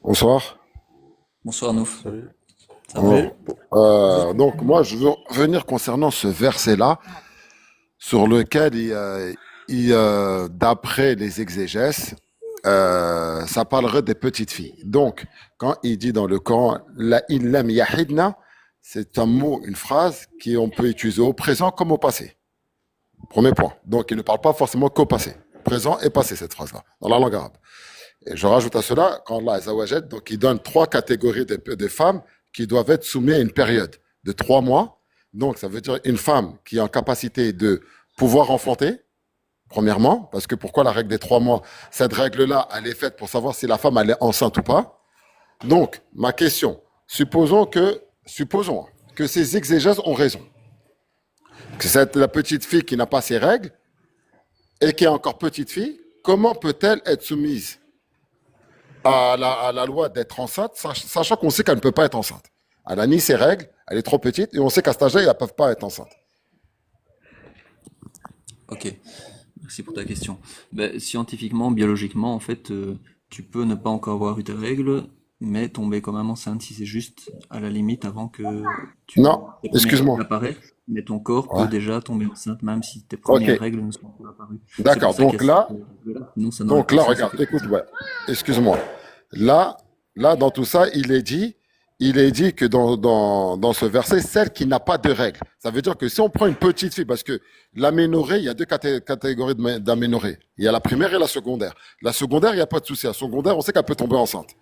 Bonsoir. Bonsoir Nouf, Salut. ça va? Alors, Oui, juste donc moi, je veux revenir concernant ce verset-là, sur lequel, d'après les exégèses, ça parlerait des petites filles. Donc, quand il dit dans le Coran, la illam yahidna, c'est un mot, une phrase qu'on peut utiliser au présent comme au passé. Premier point. Donc, il ne parle pas forcément qu'au passé. Présent et passé, cette phrase-là, dans la langue arabe. Et je rajoute à cela, quand Allah Azzawajal, donc il donne trois catégories de femmes qui doivent être soumises à une période de 3 mois. Donc, ça veut dire une femme qui est en capacité de pouvoir enfanter, premièrement, parce que pourquoi la règle des 3 mois? Cette règle-là, elle est faite pour savoir si la femme elle est enceinte ou pas. Donc, ma question, supposons que ces exégèses ont raison, que c'est la petite fille qui n'a pas ses règles et qui est encore petite fille, comment peut-elle être soumise à la loi d'être enceinte, sachant qu'on sait qu'elle ne peut pas être enceinte? Elle n'a ni ses règles, elle est trop petite, et on sait qu'à cet âge-là, elles ne peuvent pas être enceintes. Ok, merci pour ta question. Ben, scientifiquement, biologiquement, en fait, tu peux ne pas encore avoir eu tes règles, mais tomber quand même enceinte si c'est juste à la limite avant que Non, tes premières règles excuse-moi. apparaissent, mais ton corps peut Ouais. déjà tomber enceinte même si tes Ok, premières règles ne sont pas apparues. C'est pour d'accord. ça qu'il y a Donc cette là, règle-là, sinon ça n'aurait donc pas de là, sens, regarde, écoute, effectivement. ouais, excuse-moi. Là, là, dans tout ça, il est dit que dans ce verset, celle qui n'a pas de règles. Ça veut dire que si on prend une petite fille, parce que l'aménorrhée, il y a deux catégories d'aménorrhée. Il y a la primaire et la secondaire. La secondaire, il n'y a pas de souci. La secondaire, on sait qu'elle peut tomber enceinte.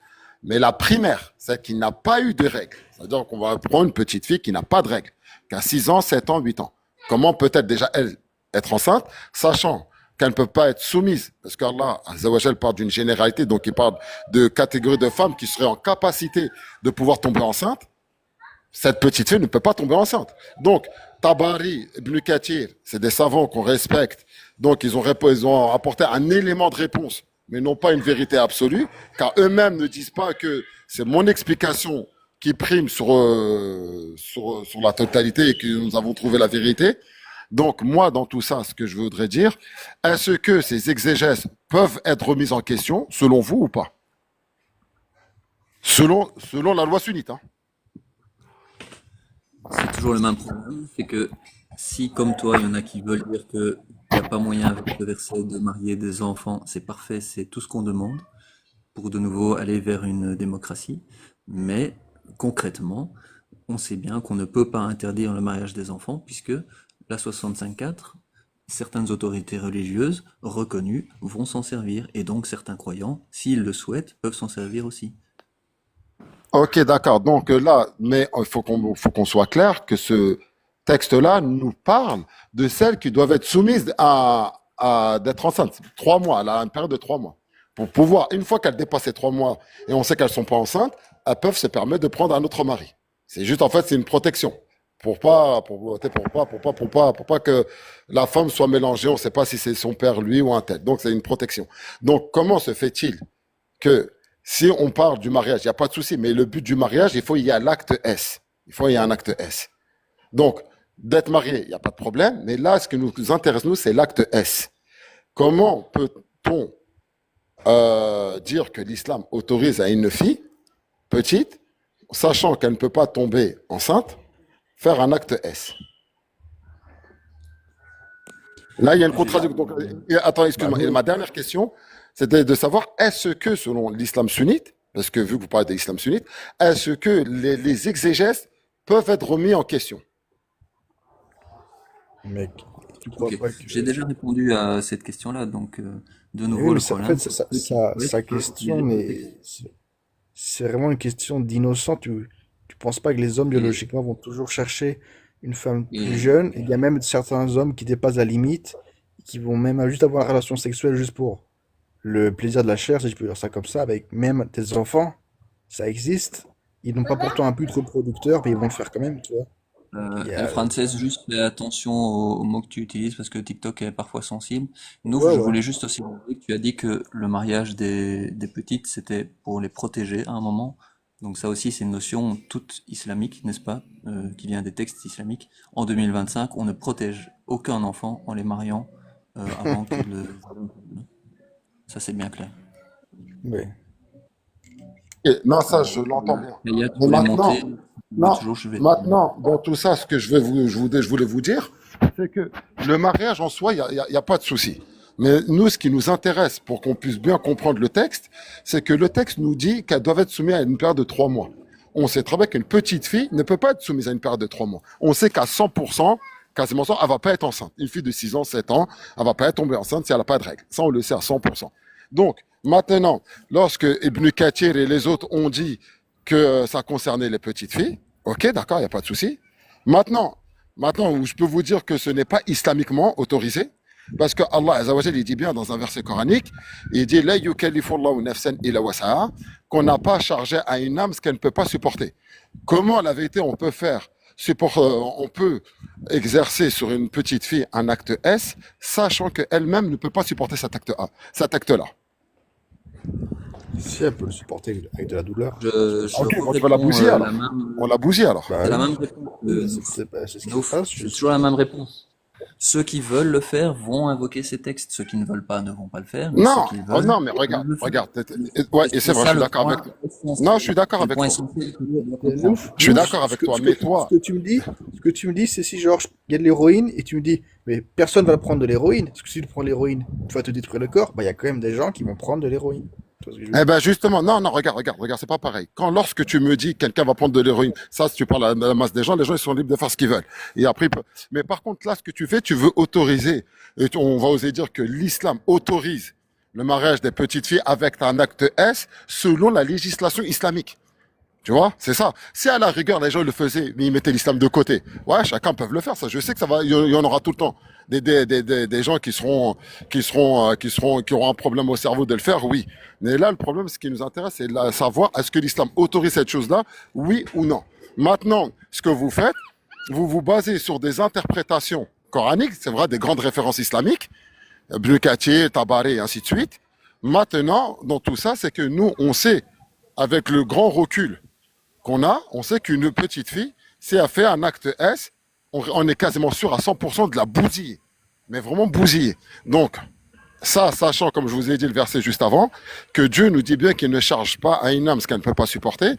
Mais la primaire, celle qui n'a pas eu de règles, c'est-à-dire qu'on va prendre une petite fille qui n'a pas de règles, qui a 6 ans, 7 ans, 8 ans. Comment peut-elle déjà, elle, être enceinte, sachant qu'elle ne peut pas être soumise? Parce qu'Allah, Azzawajal, parle d'une généralité, donc il parle de catégories de femmes qui seraient en capacité de pouvoir tomber enceinte. Cette petite fille ne peut pas tomber enceinte. Donc, Tabari, Ibn Kathir, c'est des savants qu'on respecte. Donc, ils ont apporté un élément de réponse, mais non pas une vérité absolue, car eux-mêmes ne disent pas que c'est mon explication qui prime sur la totalité et que nous avons trouvé la vérité. Donc, moi, dans tout ça, ce que je voudrais dire, est-ce que ces exégèses peuvent être remises en question, selon vous ou pas? Selon la loi sunnite, hein. C'est toujours le même problème, c'est que si, comme toi, il y en a qui veulent dire que il n'y a pas moyen avec ce verset de marier des enfants, c'est parfait, c'est tout ce qu'on demande pour de nouveau aller vers une démocratie. Mais concrètement, on sait bien qu'on ne peut pas interdire le mariage des enfants puisque la 65.4, certaines autorités religieuses reconnues vont s'en servir et donc certains croyants, s'ils le souhaitent, peuvent s'en servir aussi. Ok, d'accord. Donc là, mais il faut qu'on soit clair que ce texte-là nous parle de celles qui doivent être soumises d'être enceintes. 3 mois, elle a une période de 3 mois. Pour pouvoir, une fois qu'elles dépassent ces 3 mois et on sait qu'elles ne sont pas enceintes, elles peuvent se permettre de prendre un autre mari. C'est juste, en fait, c'est une protection. Pour pas que la femme soit mélangée. On ne sait pas si c'est son père, lui, ou un tel. Donc, c'est une protection. Donc, comment se fait-il que si on parle du mariage, il n'y a pas de souci, mais le but du mariage, il faut y ait l'acte S. Il faut y ait un acte S. Donc, d'être marié, il n'y a pas de problème, mais là, ce qui nous intéresse, nous, c'est l'acte S. Comment peut-on dire que l'islam autorise à une fille petite, sachant qu'elle ne peut pas tomber enceinte, faire un acte S? Là, il y a une J'ai- contradiction. Donc, attends, bah excuse-moi. Et nous, ma dernière question, c'était de savoir, est-ce que, selon l'islam sunnite, parce que vu que vous parlez de l'islam sunnite, est-ce que les exégèses peuvent être remis en question? mec, tu crois Ok, pas que... j'ai déjà répondu à cette question-là, donc de Mais oui, nouveau mais le en fait, problème, c'est que ceux qui souhaitent sa peuvent question, utiliser le texte. mais c'est vraiment une question d'innocent. Tu penses pas que les hommes, Et, biologiquement, vont toujours chercher une femme plus et jeune? Il y a même certains hommes qui dépassent la limite, qui vont même juste avoir une relation sexuelle juste pour le plaisir de la chair, si je peux dire ça comme ça, avec même des enfants. Ça existe. Ils n'ont pas pourtant un but reproducteur, mais ils vont le faire quand même, tu vois. Il y a... Frances, juste fais attention aux mots que tu utilises parce que TikTok est parfois sensible. Nous, Ouais, je ouais. voulais juste aussi dire que tu as dit que le mariage des petites, c'était pour les protéger à un moment. Donc ça aussi, c'est une notion toute islamique, n'est-ce pas, qui vient des textes islamiques. En 2025, on ne protège aucun enfant en les mariant avant qu'il... Ça, c'est bien clair. Ouais. Et non, ça, je l'entends bien. Kaya, tu Mais voulais maintenant, monter, tu veux non, toujours, je vais. maintenant, dans tout ça, ce que je voulais vous dire, c'est que le mariage en soi, il y a pas de souci. Mais nous, ce qui nous intéresse pour qu'on puisse bien comprendre le texte, c'est que le texte nous dit qu'elle doit être soumise à une période de 3 mois. On sait très bien qu'une petite fille ne peut pas être soumise à une période de 3 mois. On sait qu'à 100%, quasiment 100, elle va pas être enceinte. Une fille de 6 ans, 7 ans, elle va pas être tombée enceinte si elle n'a pas de règles. Ça, on le sait à 100%. Donc, maintenant, lorsque Ibn Kathir et les autres ont dit que ça concernait les petites filles, ok, d'accord, il n'y a pas de souci. Maintenant, où je peux vous dire que ce n'est pas islamiquement autorisé, parce que Allah Azza wa Jalla, il dit bien dans un verset coranique, il dit la yukallifullahu nafsan illa wasaha, qu'on n'a pas chargé à une âme ce qu'elle ne peut pas supporter. Comment la vérité on peut faire on peut exercer sur une petite fille un acte S, sachant qu'elle-même ne peut pas supporter cet acte-là. Si elle peut le supporter avec de la douleur. Je Ok, bon, tu vas la réponds bousiller alors. la même, On la bousille alors. Bah c'est la oui, même réponse. c'est ce qui se Nouf, passe. c'est toujours la même réponse. Ceux qui veulent le faire vont invoquer ces textes. Ceux qui ne veulent pas ne vont pas le faire, mais Non, ceux qui oh veulent non, mais peuvent le faire. regarde. Ouais, et c'est vrai, je suis d'accord avec toi. Non, je suis d'accord Le avec point toi. essentiel que tu dois Nouf, comprendre. Je suis Nouf, d'accord avec toi, mais toi, ce que tu me dis, c'est si genre il y a de l'héroïne et tu me dis, mais personne va prendre de l'héroïne. Parce que si tu prends de l'héroïne, tu vas te détruire le corps. Bah il y a quand même des gens qui vont prendre de l'héroïne. Tu vois ce que je veux eh dire? ben justement, non, regarde, c'est pas pareil. Lorsque tu me dis que quelqu'un va prendre de l'héroïne, ça, si tu parles à la masse des gens, les gens ils sont libres de faire ce qu'ils veulent. Et après, mais par contre, là, ce que tu fais, tu veux autoriser, on va oser dire que l'islam autorise le mariage des petites filles avec un acte S selon la législation islamique. Tu vois, c'est ça. Si à la rigueur, les gens le faisaient, mais ils mettaient l'islam de côté. Ouais, chacun peut le faire, ça. Je sais que ça va, il y en aura tout le temps. Des gens qui auront un problème au cerveau de le faire, oui. Mais là, le problème, ce qui nous intéresse, c'est de savoir est-ce que l'islam autorise cette chose-là, oui ou non. Maintenant, ce que vous faites, vous vous basez sur des interprétations coraniques, c'est vrai, des grandes références islamiques, Ibn Kathir, Tabari, et ainsi de suite. Maintenant, dans tout ça, c'est que nous, on sait, avec le grand recul on sait qu'une petite fille, si elle fait un acte S, on est quasiment sûr à 100% de la bousiller. Mais vraiment bousiller. Donc, ça, sachant, comme je vous ai dit le verset juste avant, que Dieu nous dit bien qu'il ne charge pas à une âme ce qu'elle ne peut pas supporter.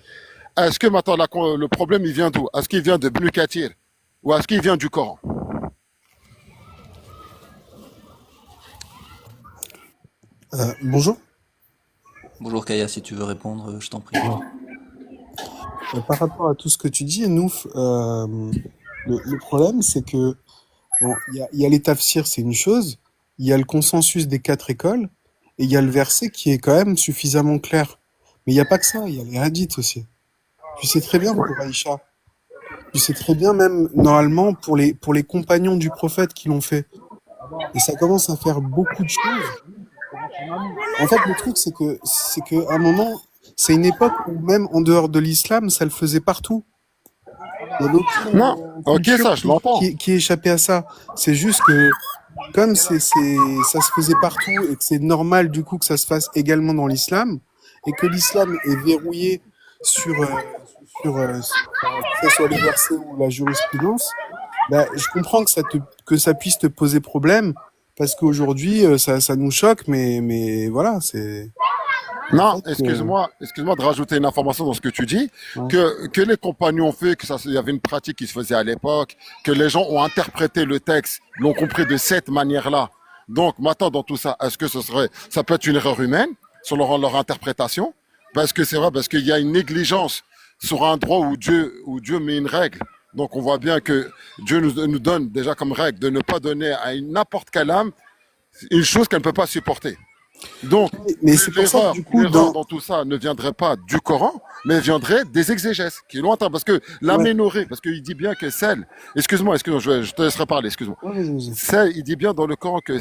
Est-ce que maintenant, le problème, il vient d'où? Est-ce qu'il vient de Ibn Kathir ou est-ce qu'il vient du Coran? Bonjour. Bonjour Kaya, si tu veux répondre, je t'en prie. Par rapport à tout ce que tu dis, Nouf, le problème, c'est que bon, il y a les tafsirs, c'est une chose, il y a le consensus des 4 écoles, et il y a le verset qui est quand même suffisamment clair. Mais il n'y a pas que ça, il y a les hadiths aussi. Tu sais très bien pour Aïcha, tu sais très bien même normalement pour les compagnons du prophète qui l'ont fait. Et ça commence à faire beaucoup de choses. En fait, le truc, c'est que à un moment, c'est une époque où même en dehors de l'islam, ça le faisait partout. Il y avait Non, aucune ok, culture ça, je l'entends. qui échappait à ça. C'est juste que comme ça se faisait partout et que c'est normal du coup que ça se fasse également dans l'islam et que l'islam est verrouillé que ce soit les versets ou la jurisprudence, bah, je comprends que ça puisse te poser problème parce qu'aujourd'hui ça nous choque, mais voilà, c'est le Non, fait que excuse-moi de rajouter une information dans ce que tu dis, ouais. que les compagnons ont fait, il y avait une pratique qui se faisait à l'époque, que les gens ont interprété le texte, l'ont compris de cette manière-là. Donc, maintenant, dans tout ça, est-ce que ça peut être une erreur humaine sur leur interprétation? Parce que c'est vrai, parce qu'il y a une négligence sur un droit où Dieu met une règle. Donc, on voit bien que Dieu nous donne déjà comme règle de ne pas donner à n'importe quelle âme une chose qu'elle ne peut pas supporter. Donc, Mais c'est pour ça que du coup l'erreur dans tout ça ne viendrait pas du Coran, mais viendrait des exégèses, qui est lointain. Parce que l'aménorrhée, parce qu'il dit bien que celle, excuse-moi, je te laisserai parler, excuse-moi. ouais, vas-y. Celle, il dit bien dans le Coran que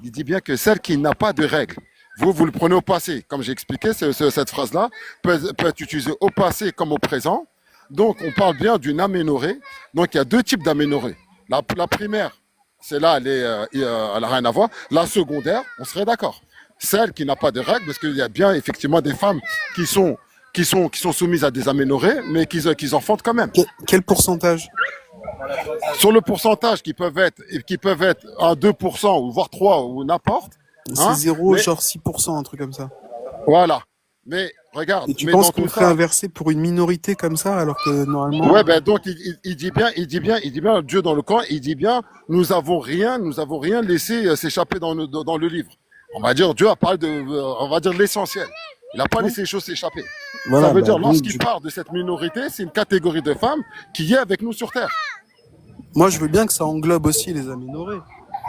il dit bien que celle qui n'a pas de règles. Vous le prenez au passé. Comme j'ai expliqué, cette phrase-là peut être utilisée au passé comme au présent. Donc, on parle bien d'une aménorrhée. Donc, il y a 2 types d'aménorrhée. La primaire, c'est là, elle a rien à voir. La secondaire, on serait d'accord. Celle qui n'a pas de règles, parce qu'il y a bien effectivement des femmes qui sont soumises à des aménorrhées, mais qui enfantent quand même. Quel pourcentage? Sur le pourcentage qui peuvent être à 2% ou voire 3 ou n'importe, C'est hein, zéro, mais genre 6%, un truc comme ça. voilà. Mais regarde, Et tu mais penses dans qu'on tout ferait un ça, verset pour une minorité comme ça, alors que normalement, ouais, ben donc il dit bien, Dieu dans le Coran, il dit bien, nous avons rien laissé s'échapper dans le livre. On va dire, Dieu a parlé on va dire l'essentiel. Il n'a pas ouais. laissé les choses s'échapper. Ça Voilà, veut bah dire, donc lorsqu'il parle de cette minorité, c'est une catégorie de femmes qui est avec nous sur Terre. moi je veux bien que ça englobe aussi les aménorrhées,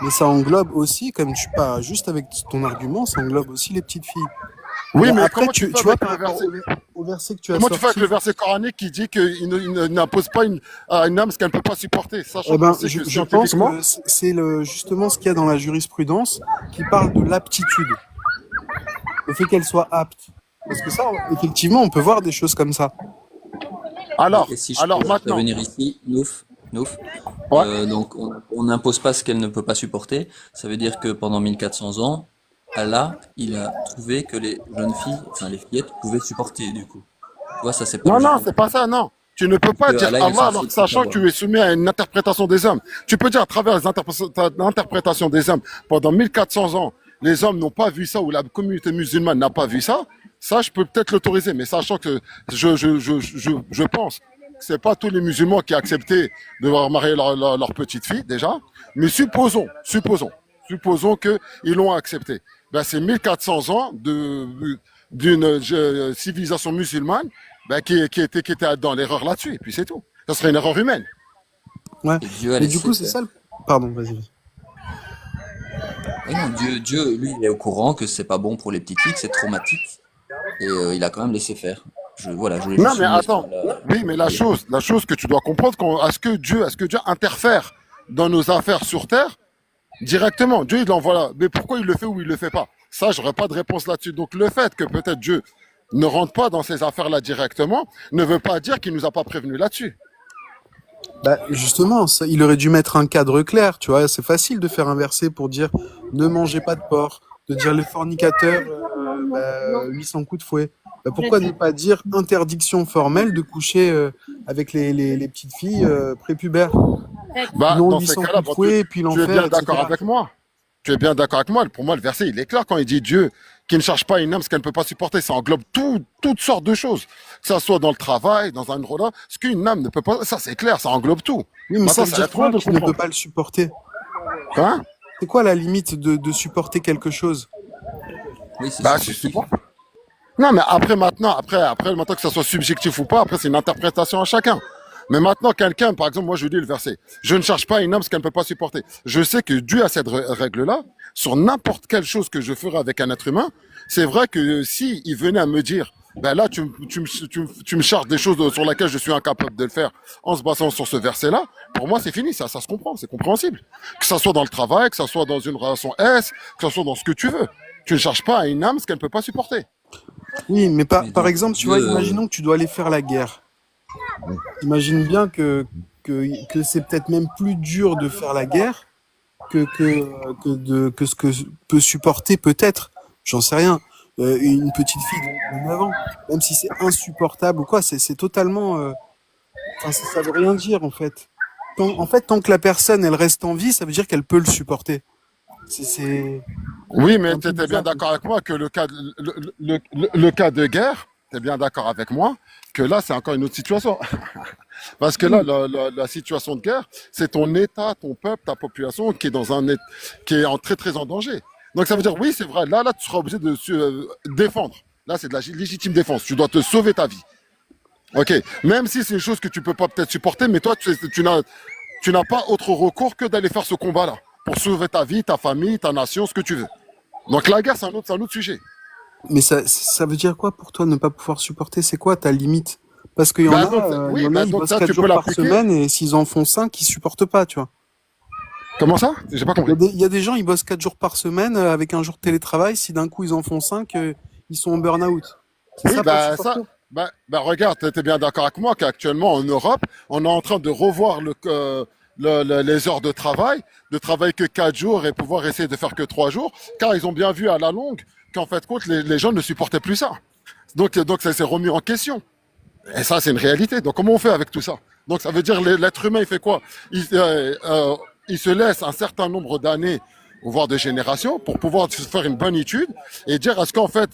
mais ça englobe aussi, comme tu pas juste avec ton argument, ça englobe aussi les petites filles. Oui, Bon, mais après, comment tu fais tu vois, avec par le rapport verset, au verset que tu as comment tu fais avec sorti, le verset coranique qui dit qu'il n'impose pas à une âme ce qu'elle ne peut pas supporter, sachant eh qu'on ben, sait que je pense scientifiquement, que c'est justement ce qu'il y a dans la jurisprudence qui parle de l'aptitude, le fait qu'elle soit apte. Parce que ça, effectivement, on peut voir des choses comme ça. Et si je alors peux maintenant, intervenir ici, Nouf, ouais, donc on n'impose pas ce qu'elle ne peut pas supporter. Ça veut dire que pendant 1400 ans, Allah, il a trouvé que les jeunes filles, enfin les fillettes, pouvaient supporter du coup. Tu vois, ça c'est pas non, logique. c'est pas ça, non. Tu ne peux Parce pas que dire Allah, il est Allah alors censé que tout sachant que savoir. tu es soumis à une interprétation des hommes. Tu peux dire à travers l'interprétation des hommes, pendant 1400 ans, les hommes n'ont pas vu ça ou la communauté musulmane n'a pas vu ça. Ça, je peux peut-être l'autoriser, mais sachant que je pense que c'est pas tous les musulmans qui acceptaient de voir marier leur petite fille, déjà. Mais supposons qu'ils l'ont accepté. Ben, c'est 1400 ans d'une civilisation musulmane ben, qui était dans l'erreur là-dessus, et puis c'est tout. Ça serait une erreur humaine. Ouais. Et Dieu a Mais du laissé coup, c'est faire. ça le... Pardon, vas-y. Et non, Dieu, lui, il est au courant que c'est pas bon pour les petites filles, que c'est traumatique. Et il a quand même laissé faire. Voilà, je voulais Non, juste mais souligner ce attends. point-là. Oui, mais la chose que tu dois comprendre, est-ce que Dieu interfère dans nos affaires sur Terre directement? Dieu, il envoie là. Mais pourquoi il le fait ou il le fait pas? Ça, j'aurais pas de réponse là-dessus. Donc, le fait que peut-être Dieu ne rentre pas dans ces affaires-là directement ne veut pas dire qu'il nous a pas prévenu là-dessus. Bah, justement, ça, il aurait dû mettre un cadre clair, tu vois. C'est facile de faire un verset pour dire ne mangez pas de porc, de dire les fornicateurs, 800 coups de fouet. Bah, pourquoi ne pas dire interdiction formelle de coucher avec les petites filles prépubères? Bah, Non, dans ces 800 cas-là, coups de fouet, puis tu es l'enfer, bien d'accord etc. avec moi. Tu es bien d'accord avec moi. Pour moi, le verset, il est clair quand il dit Dieu qui ne cherche pas une âme ce qu'elle ne peut pas supporter. Ça englobe toutes sortes de choses. Que ça soit dans le travail, dans un rôle, ce qu'une âme ne peut pas. Ça, c'est clair, ça englobe tout. Oui, mais Maintenant, ça veut ça va dire être loin quoi de le qu'il ne peut comprendre. pas le supporter? Hein? C'est quoi la limite de supporter quelque chose? Oui, c'est Bah, c'est subjectif. bon. Non, mais maintenant que ça soit subjectif ou pas, après, c'est une interprétation à chacun. Mais maintenant, quelqu'un, par exemple, moi, je dis le verset. Je ne cherche pas une âme ce qu'elle ne peut pas supporter. Je sais que Dieu a cette règle-là. Sur n'importe quelle chose que je ferai avec un être humain, c'est vrai que si il venait à me dire, ben là, tu me charges des choses sur lesquelles je suis incapable de le faire en se basant sur ce verset-là, pour moi, c'est fini. Ça se comprend. C'est compréhensible. Que ça soit dans le travail, que ça soit dans une relation S, que ça soit dans ce que tu veux. Tu ne cherches pas à une âme ce qu'elle ne peut pas supporter. Oui, mais Mais par donc, exemple, tu Dieu, vois, imaginons que tu dois aller faire la guerre. Imagine bien que c'est peut-être même plus dur de faire la guerre que ce que peut supporter peut-être, j'en sais rien, une petite fille de 9 ans. Même si c'est insupportable ou quoi, c'est totalement... Enfin, ça veut rien dire, en fait. En fait, tant que la personne, elle reste en vie, ça veut dire qu'elle peut le supporter. C'est Oui, c'est mais un tu peu étais bien bizarre, comme d'accord ça. avec moi que le cas de guerre, tu es bien d'accord avec moi que là, c'est encore une autre situation. Parce que là, Oui, la situation de guerre, c'est ton État, ton peuple, ta population qui est qui est en très en danger. Donc ça veut dire, oui, c'est vrai, là, tu seras obligé de se défendre. Là, c'est de la légitime défense. Tu dois te sauver ta vie. OK. Même si c'est une chose que tu peux pas peut-être supporter, mais toi, tu n'as pas autre recours que d'aller faire ce combat-là pour sauver ta vie, ta famille, ta nation, ce que tu veux. Donc la guerre, c'est un autre sujet. mais ça veut dire quoi pour toi ne pas pouvoir supporter? C'est quoi ta limite? Parce qu'il y en Bah a, donc, il y oui, en a, bah ils donc bossent ça, 4 tu peux jours par l'appliquer. semaine et s'ils en font 5, ils supportent pas, tu vois. Comment ça? J'ai pas compris. Il y a des gens, ils bossent 4 jours par semaine avec un jour de télétravail. Si d'un coup ils en font 5, ils sont en burn-out. C'est Oui, ça pas bah supporter? ça, regarde, tu étais bien d'accord avec moi qu'actuellement en Europe, on est en train de revoir les heures de travailler que 4 jours et pouvoir essayer de faire que 3 jours, car ils ont bien vu à la longue qu'en fait, compte, les gens ne supportaient plus ça. Donc ça s'est remis en question. Et ça, c'est une réalité. Donc, comment on fait avec tout ça? Donc, ça veut dire l'être humain, il fait quoi? Il se laisse un certain nombre d'années voire de générations, pour pouvoir faire une bonne étude et dire est-ce qu'en fait,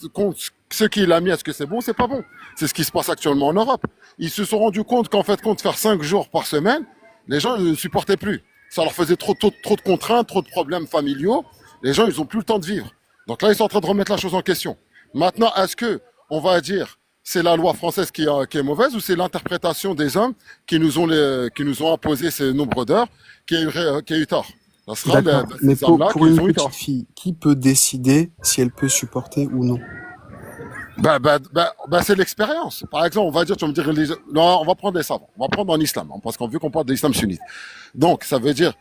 ce qu'il a mis, est-ce que c'est bon, c'est pas bon. C'est ce qui se passe actuellement en Europe. Ils se sont rendus compte qu'en fait, compte faire 5 jours par semaine, les gens ne supportaient plus. Ça leur faisait trop de contraintes, trop de problèmes familiaux. Les gens, ils ont plus le temps de vivre. Donc là, ils sont en train de remettre la chose en question. Maintenant, est-ce que on va dire c'est la loi française qui est mauvaise ou c'est l'interprétation des hommes qui nous ont imposé ces nombres d'heures qui a eu tort? Ça sera D'accord. Mais ces hommes-là pour qui une ont eu tort. petite fille, qui peut décider si elle peut supporter ou non? C'est l'expérience. Par exemple, on va dire, tu vas me dire, non, on va prendre les savants. On va prendre en islam, hein, parce qu'on veut qu'on parle de l'islam sunnite. Donc, ça veut dire,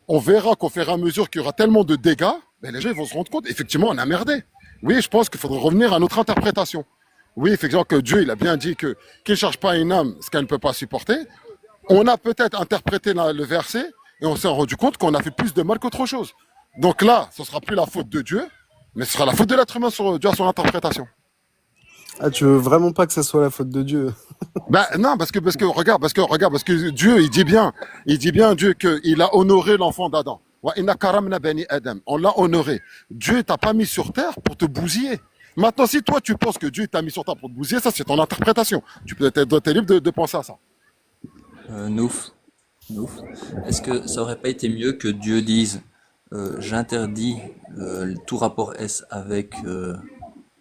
on verra qu'au fur et à mesure qu'il y aura tellement de dégâts, les gens ils vont se rendre compte, effectivement, on a merdé. Oui, je pense qu'il faudrait revenir à notre interprétation. Oui, effectivement, que Dieu, il a bien dit que qu'il ne cherche pas une âme ce qu'elle ne peut pas supporter. On a peut-être interprété le verset et on s'est rendu compte qu'on a fait plus de mal qu'autre chose. Donc là, ce sera plus la faute de Dieu, mais ce sera la faute de l'être humain dû à son interprétation. Ah, tu veux vraiment pas que ça soit la faute de Dieu? Non, parce que Dieu, il dit bien Dieu qu'il a honoré l'enfant d'Adam. Wa inna karamna bani Adam. On l'a honoré. Dieu t'a pas mis sur terre pour te bousiller. Maintenant, si toi tu penses que Dieu t'a mis sur terre pour te bousiller, ça c'est ton interprétation. Tu peux être libre de penser à ça. Nouf, Nouf, est-ce que ça aurait pas été mieux que Dieu dise j'interdis tout rapport S avec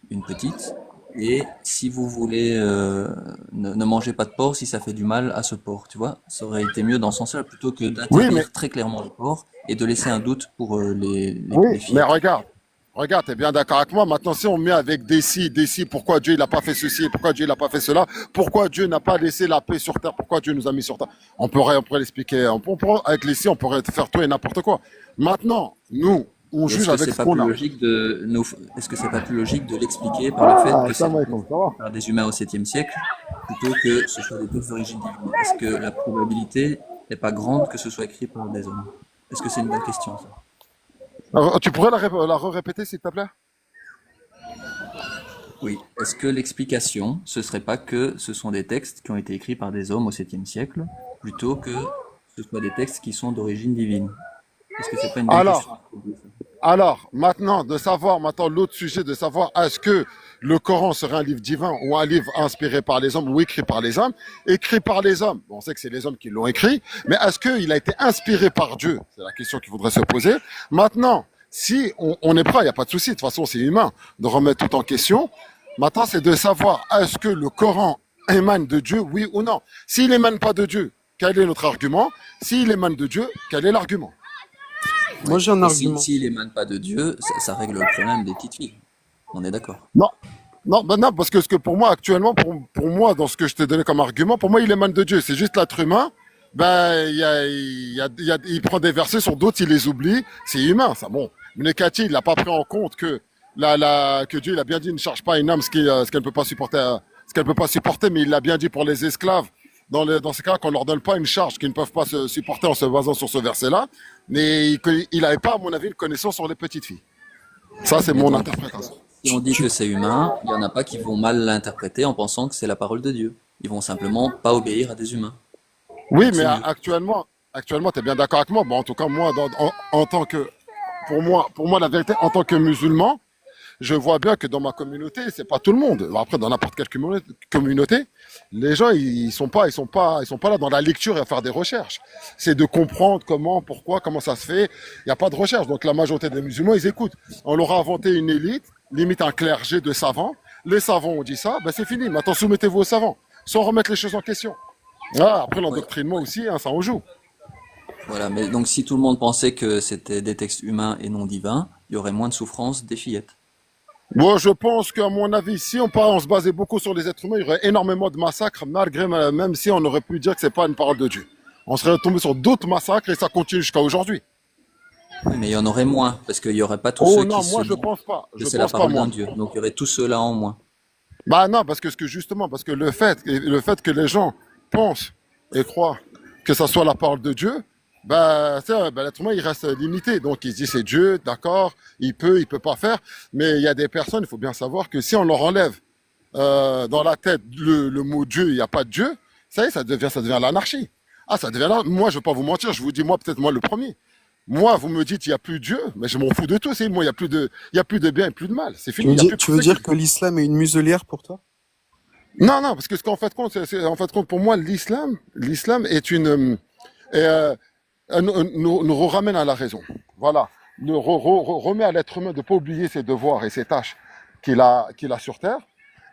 une petite, et si vous voulez, ne mangez pas de porc si ça fait du mal à ce porc, tu vois? Ça aurait été mieux dans ce sens-là, plutôt que Oui, mais d'interdire très clairement le porc et de laisser un doute pour oui, les mais fillettes. regarde, t'es bien d'accord avec moi. Maintenant, si on met avec des si, pourquoi Dieu il a pas fait ceci, pourquoi Dieu il a pas fait cela, pourquoi Dieu n'a pas laissé la paix sur terre, pourquoi Dieu nous a mis sur terre, on pourrait l'expliquer. Avec les si, on pourrait faire tout et n'importe quoi. Maintenant, nous, on Et est-ce juge que avec c'est ce pas qu'on plus a. logique est-ce que c'est pas plus logique de l'expliquer par le fait Ah, que ça, c'est des moi, textes comme ça va. par des humains au 7e siècle, plutôt que ce soit des textes d'origine divine? Est-ce que la probabilité n'est pas grande que ce soit écrit par des hommes? Est-ce que c'est une bonne question, ça? Alors, tu pourrais la répéter, s'il te plaît? Oui. Est-ce que l'explication, ce serait pas que ce sont des textes qui ont été écrits par des hommes au 7e siècle, plutôt que ce soit des textes qui sont d'origine divine? Est-ce que c'est pas une bonne question? Alors, Alors, maintenant, maintenant, l'autre sujet de savoir est-ce que le Coran serait un livre divin ou un livre inspiré par les hommes ou écrit par les hommes? Écrit par les hommes, bon, on sait que c'est les hommes qui l'ont écrit, mais est-ce qu'il a été inspiré par Dieu? C'est la question qu'il faudrait se poser. Maintenant, si on est prêt, il n'y a pas de souci, de toute façon, c'est humain de remettre tout en question. Maintenant, c'est de savoir est-ce que le Coran émane de Dieu, oui ou non? S'il n'émane pas de Dieu, quel est notre argument? S'il émane de Dieu, quel est l'argument? Moi, Oui. j'ai un Et argument. s'il émane pas de Dieu, ça règle le problème des petites filles. On est d'accord. Non, non, parce que pour moi, actuellement, pour moi, dans ce que je t'ai donné comme argument, pour moi, il émane de Dieu. C'est juste l'être humain. Ben, il prend des versets sur d'autres, il les oublie. C'est humain, ça. Bon. Mais Cathy, il n'a pas pris en compte que que Dieu, il a bien dit, ne charge pas une âme ce qu'elle peut pas supporter, ce qu'elle peut pas supporter, mais il l'a bien dit pour les esclaves. Dans ces cas, qu'on leur donne pas une charge qu'ils ne peuvent pas se supporter en se basant sur ce verset-là. Mais il n'avait pas, à mon avis, une connaissance sur les petites filles. Ça, c'est Mais mon donc, interprétation. si on dit que c'est humain, il y en a pas qui vont mal l'interpréter en pensant que c'est la parole de Dieu. Ils vont simplement pas obéir à des humains. Oui, Donc mais c'est mieux. actuellement, tu es bien d'accord avec moi. Bon, en tout cas, moi, en tant que, pour moi, la vérité, en tant que musulman, je vois bien que dans ma communauté, c'est pas tout le monde. Après, dans n'importe quelle communauté, les gens, ils sont pas là dans la lecture et à faire des recherches. C'est de comprendre comment ça se fait. Il n'y a pas de recherche. Donc, la majorité des musulmans, ils écoutent. On leur a inventé une élite, limite un clergé de savants. Les savants ont dit ça, ben c'est fini. Maintenant, soumettez-vous aux savants, sans remettre les choses en question. Ah, après, Ouais, l'endoctrinement ouais. aussi, hein, ça en joue. Voilà. Mais donc si tout le monde pensait que c'était des textes humains et non divins, il y aurait moins de souffrance des fillettes. Moi, je pense qu'à mon avis, si on se basait beaucoup sur les êtres humains, il y aurait énormément de massacres, malgré, même si on aurait pu dire que c'est pas une parole de Dieu. On serait tombé sur d'autres massacres et ça continue jusqu'à aujourd'hui. Oui, mais il y en aurait moins, parce qu'il y aurait pas tous Oh ceux non, qui se moi, je disent pense pas. que Je c'est la pense pas, parole d'un moi. Dieu. Donc il y aurait tous ceux-là en moins. Bah non, parce que le fait que les gens pensent et croient que ça soit la parole de Dieu, l'être humain, il reste limité. Donc, il se dit, c'est Dieu, d'accord, il peut pas faire. Mais il y a des personnes, il faut bien savoir que si on leur enlève dans la tête le mot Dieu, il n'y a pas de Dieu, ça y est, ça devient l'anarchie. Ah, ça devient là. Moi, je vais pas vous mentir, je vous dis, moi, peut-être moi le premier. Moi, vous me dites, il n'y a plus de Dieu, mais je m'en fous de tout. C'est moi, il y a plus de bien et plus de mal. C'est fini. Il y a plus Tu veux personne dire que l'islam est une muselière pour toi? Non, non, parce que ce qu'en fait compte, en fait compte pour moi, l'islam est nous ramène à la raison. Voilà, nous remet à l'être humain de pas oublier ses devoirs et ses tâches qu'il a sur terre,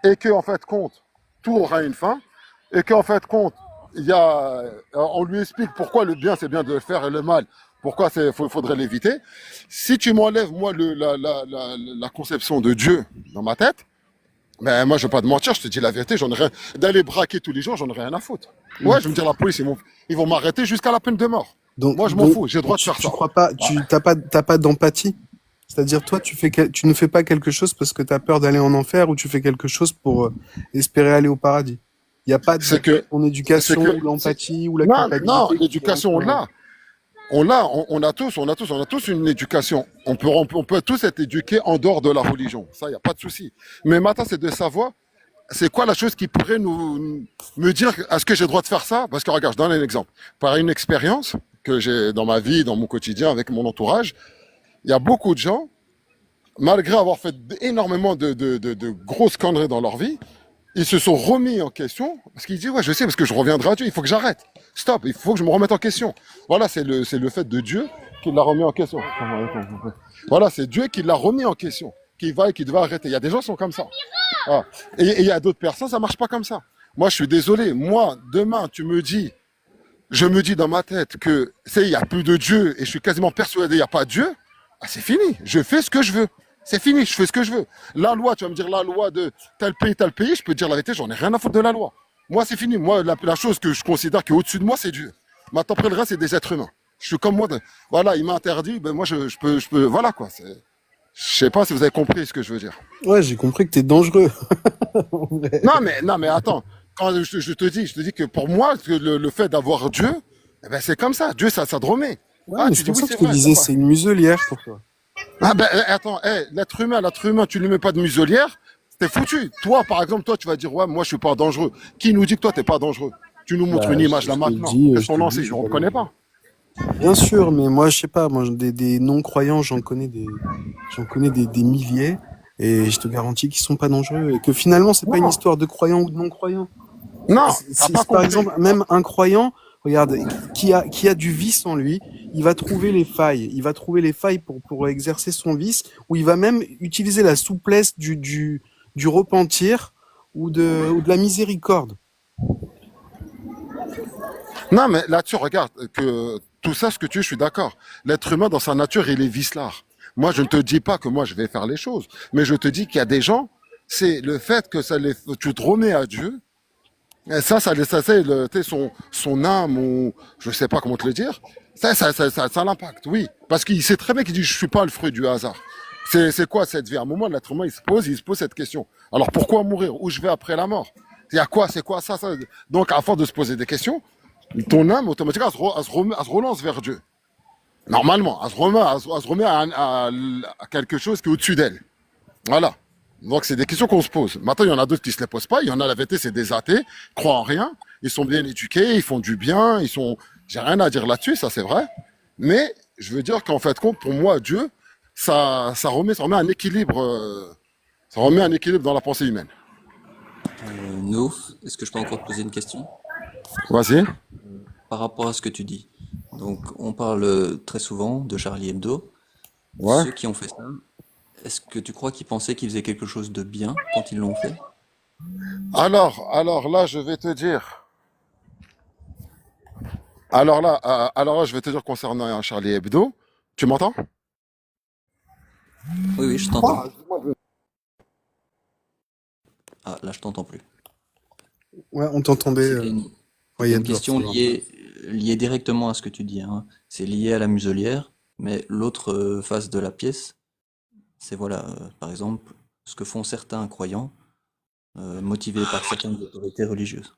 et que en fait compte, tout aura une fin, et qu'en fait compte, on lui explique pourquoi le bien c'est bien de le faire et le mal, pourquoi faudrait l'éviter. Si tu m'enlèves moi la conception de Dieu dans ma tête. Mais moi, je vais pas te mentir, je te dis la vérité, j'en ai rien. D'aller braquer tous les jours, j'en ai rien à foutre. Ouais, je vais me dire, la police, ils vont m'arrêter jusqu'à la peine de mort. Moi, je m'en fous, j'ai le droit de faire tu ça. crois pas, t'as pas d'empathie? C'est-à-dire, toi, tu ne fais pas quelque chose parce que tu as peur d'aller en enfer ou tu fais quelque chose pour espérer aller au paradis. Il n'y a pas C'est que, ton éducation c'est que, ou l'empathie ou la non, culpabilité. non, qui l'éducation, on rentre. l'a. On a tous une éducation. On peut tous être éduqués en dehors de la religion. Ça, il n'y a pas de souci. Mais maintenant, c'est de savoir, c'est quoi la chose qui pourrait me dire, est-ce que j'ai le droit de faire ça? Parce que regarde, je donne un exemple. Par une expérience que j'ai dans ma vie, dans mon quotidien, avec mon entourage, il y a beaucoup de gens, malgré avoir fait énormément de grosses conneries dans leur vie, ils se sont remis en question parce qu'ils disent, ouais, je sais, parce que je reviendrai à Dieu, il faut que j'arrête. Stop, il faut que je me remette en question. Voilà, c'est le fait de Dieu qui l'a remis en question. Voilà, c'est Dieu qui l'a remis en question, qui devait arrêter. Il y a des gens qui sont comme ça. Ah. Et il y a d'autres personnes, ça marche pas comme ça. Moi, je suis désolé. Moi, demain, je me dis dans ma tête que, il y a plus de Dieu et je suis quasiment persuadé il n'y a pas de Dieu. Ah, c'est fini. Je fais ce que je veux. C'est fini. Je fais ce que je veux. La loi, tu vas me dire la loi de tel pays, je peux te dire la vérité, j'en ai rien à foutre de la loi. Moi, c'est fini. Moi, la chose que je considère qui est au-dessus de moi, c'est Dieu. Maintenant, après le reste, c'est des êtres humains. Je suis comme moi. Voilà, il m'a interdit. Ben moi, je peux. Voilà quoi. Je sais pas si vous avez compris ce que je veux dire. Ouais, j'ai compris que t'es dangereux. En vrai. Non, mais attends. Quand je te dis que pour moi, que le fait d'avoir Dieu, eh ben, c'est comme ça. Dieu, ça te remet. Ouais, Ah, mais tu c'est dis pour oui, ça que c'est je te vrai. disais, c'est une muselière pour toi. Ah ben attends, l'être humain, tu lui mets pas de muselière, t'es foutu. Toi, par exemple, toi, tu vas dire ouais, moi je suis pas dangereux. Qui nous dit que toi t'es pas dangereux? Tu nous montres Bah, une image là je te le maintenant. dis, Qu'est-ce je te qu'on le en dis, sait? je On ne vais connaît pas. Bien sûr, mais moi, je sais pas, moi, des non-croyants, j'en connais des milliers, et je te garantis qu'ils sont pas dangereux, et que finalement, c'est pas une Non, histoire de croyant ou de non-croyant. non, t'as pas Par compris. exemple, même un croyant, regarde, qui a du vice en lui, il va trouver les failles. Il va trouver les failles pour exercer son vice, ou il va même utiliser la souplesse du repentir ou de la miséricorde. Non, mais là-dessus, regarde, que tout ça, ce que tu es, je suis d'accord. L'être humain, dans sa nature, il est vicelard. Moi, je ne te dis pas que moi, je vais faire les choses, mais je te dis qu'il y a des gens, c'est le fait que tu te remets à Dieu. Et ça c'est son âme, ou je sais pas comment te le dire. Ça l'impacte, oui. Parce qu'il sait très bien qu'il dit, je suis pas le fruit du hasard. C'est quoi cette vie? À un moment, l'être humain, il se pose cette question. Alors, pourquoi mourir? Où je vais après la mort? Il y a quoi? C'est quoi ça? Donc, à force de se poser des questions, ton âme, automatiquement, elle se relance vers Dieu. Normalement, elle se remet à quelque chose qui est au-dessus d'elle. Voilà. Donc, c'est des questions qu'on se pose. Maintenant, il y en a d'autres qui se les posent pas. Il y en a, la vérité, c'est des athées, croient en rien. Ils sont bien éduqués, ils font du bien, j'ai rien à dire là-dessus, ça c'est vrai. Mais, je veux dire qu'en fait, compte, pour moi, Dieu, ça remet ça remet un équilibre dans la pensée humaine. Nouf, est-ce que je peux encore te poser une question Vas-y. par rapport à ce que tu dis? Donc, on parle très souvent de Charlie Hebdo. Ouais. Ceux qui ont fait ça, est-ce que tu crois qu'ils pensaient qu'ils faisaient quelque chose de bien quand ils l'ont fait? Alors là, je vais te dire. Alors là, je vais te dire concernant Charlie Hebdo. Tu m'entends? Oui, oui, je t'entends. Ah, là, je t'entends plus. Ouais, on t'entendait. C'était une, Ouais, il c'était y a une de l'or, question c'est normal. liée directement à ce que tu dis, hein. C'est lié à la muselière, mais l'autre face de la pièce, c'est voilà, par exemple, ce que font certains croyants motivés par certaines autorités religieuses.